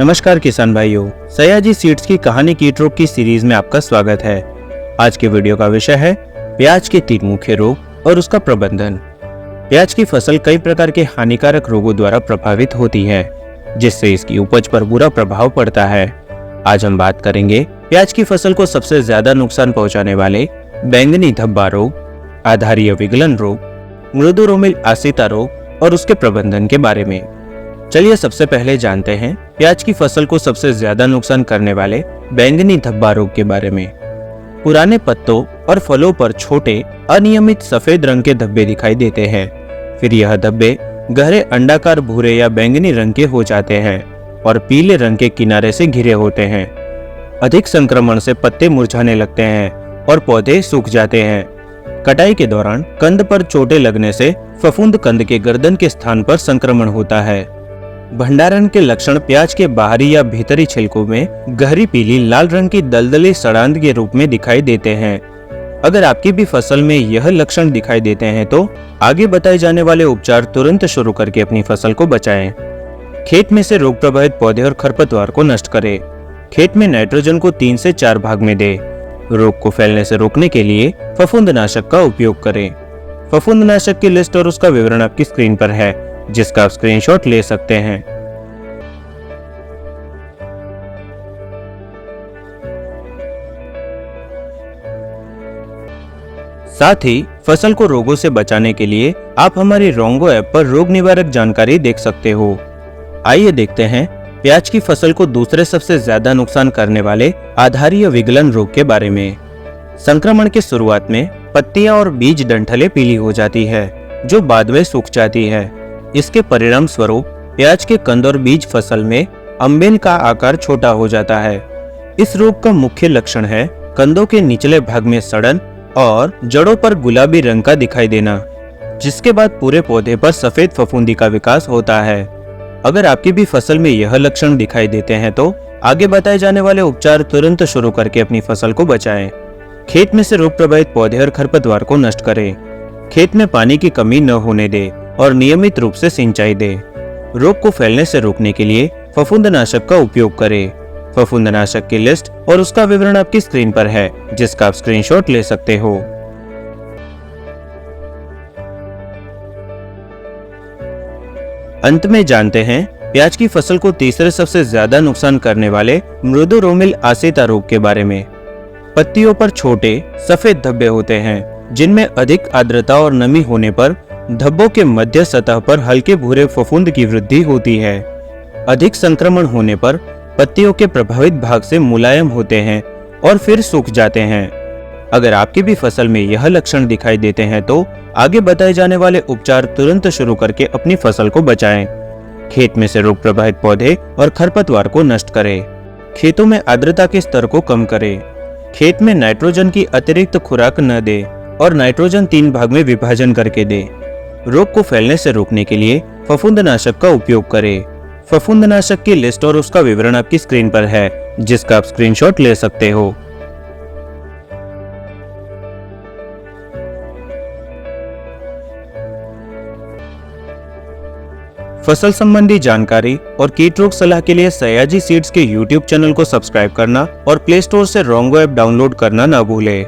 नमस्कार किसान भाइयों, सयाजी सीड्स की कहानी कीट रोग की सीरीज में आपका स्वागत है। आज के वीडियो का विषय है प्याज के 3 मुख्य रोग और उसका प्रबंधन। प्याज की फसल कई प्रकार के हानिकारक रोगों द्वारा प्रभावित होती है, जिससे इसकी उपज पर बुरा प्रभाव पड़ता है। आज हम बात करेंगे प्याज की फसल को सबसे ज्यादा नुकसान पहुंचाने वाले बैंगनी धब्बा रोग, आधारीय विगलन रोग, मृदु रोमिल आसिता रोग और उसके प्रबंधन के बारे में। चलिए सबसे पहले जानते हैं प्याज की फसल को सबसे ज्यादा नुकसान करने वाले बैंगनी धब्बा रोग के बारे में। पुराने पत्तों और फलों पर छोटे अनियमित सफेद रंग के धब्बे दिखाई देते हैं। फिर यह धब्बे गहरे अंडाकार भूरे या बैंगनी रंग के हो जाते हैं और पीले रंग के किनारे से घिरे होते हैं। अधिक संक्रमण से पत्ते मुरझाने लगते हैं और पौधे सूख जाते हैं। कटाई के दौरान कंद पर चोटें लगने से फफूंद कंद के गर्दन के स्थान पर संक्रमण होता है। भंडारण के लक्षण प्याज के बाहरी या भीतरी छिलकों में गहरी पीली लाल रंग की दलदली सड़ांध के रूप में दिखाई देते हैं। अगर आपकी भी फसल में यह लक्षण दिखाई देते हैं तो आगे बताए जाने वाले उपचार तुरंत शुरू करके अपनी फसल को बचाएं। खेत में से रोग प्रभावित पौधे और खरपतवार को नष्ट करें। खेत में नाइट्रोजन को 3 से 4 भाग में दें। रोग को फैलने से रोकने के लिए फफूंदनाशक का उपयोग करें। फफूंदनाशक की लिस्ट और उसका विवरण आपकी स्क्रीन पर है, जिसका आप स्क्रीनशॉट ले सकते हैं। साथ ही फसल को रोगों से बचाने के लिए आप हमारी रोंगो ऐप पर रोग निवारक जानकारी देख सकते हो। आइए देखते हैं प्याज की फसल को दूसरे सबसे ज्यादा नुकसान करने वाले आधारीय विगलन रोग के बारे में। संक्रमण की शुरुआत में पत्तियां और बीज डंठलें पीली हो जाती है, जो बाद में सूख जाती है। इसके परिणाम स्वरूप प्याज के कंद और बीज फसल में अम्बेल का आकार छोटा हो जाता है। इस रोग का मुख्य लक्षण है कंदों के निचले भाग में सड़न और जड़ों पर गुलाबी रंग का दिखाई देना, जिसके बाद पूरे पौधे पर सफेद फफूंदी का विकास होता है। अगर आपकी भी फसल में यह लक्षण दिखाई देते हैं तो आगे बताए जाने वाले उपचार तुरंत शुरू करके अपनी फसल को बचाएं। खेत में से रोग प्रभावित पौधे और खरपतवार को नष्ट करें। खेत में पानी की कमी न होने दें और नियमित रूप से सिंचाई दें। रोग को फैलने से रोकने के लिए फफूंदनाशक का उपयोग करें। फफूंदनाशक की लिस्ट और उसका विवरण आपकी स्क्रीन पर है, जिसका आप स्क्रीनशॉट ले सकते हो। अंत में जानते हैं प्याज की फसल को तीसरे सबसे ज्यादा नुकसान करने वाले मृदु रोमिल आसिता रोग के बारे में। पत्तियों पर छोटे सफेद धब्बे होते हैं, जिनमें अधिक आर्द्रता और नमी होने पर धब्बों के मध्य सतह पर हल्के भूरे फफूंद की वृद्धि होती है। अधिक संक्रमण होने पर पत्तियों के प्रभावित भाग से मुलायम होते हैं और फिर सूख जाते हैं। अगर आपकी भी फसल में यह लक्षण दिखाई देते हैं तो आगे बताए जाने वाले उपचार तुरंत शुरू करके अपनी फसल को बचाएं। खेत में से रोग प्रभावित पौधे और खरपतवार को नष्ट करें। खेतों में आर्द्रता के स्तर को कम करें। खेत में नाइट्रोजन की अतिरिक्त खुराक न दें और नाइट्रोजन 3 भाग में विभाजन करके दें। रोग को फैलने से रोकने के लिए फफूंदनाशक का उपयोग करें। फफूंदनाशक की लिस्ट और उसका विवरण आपकी स्क्रीन पर है, जिसका आप स्क्रीनशॉट ले सकते हो। फसल संबंधी जानकारी और कीट रोग सलाह के लिए सयाजी सीड्स के YouTube चैनल को सब्सक्राइब करना और प्ले स्टोर से रोंगो ऐप डाउनलोड करना न भूलें।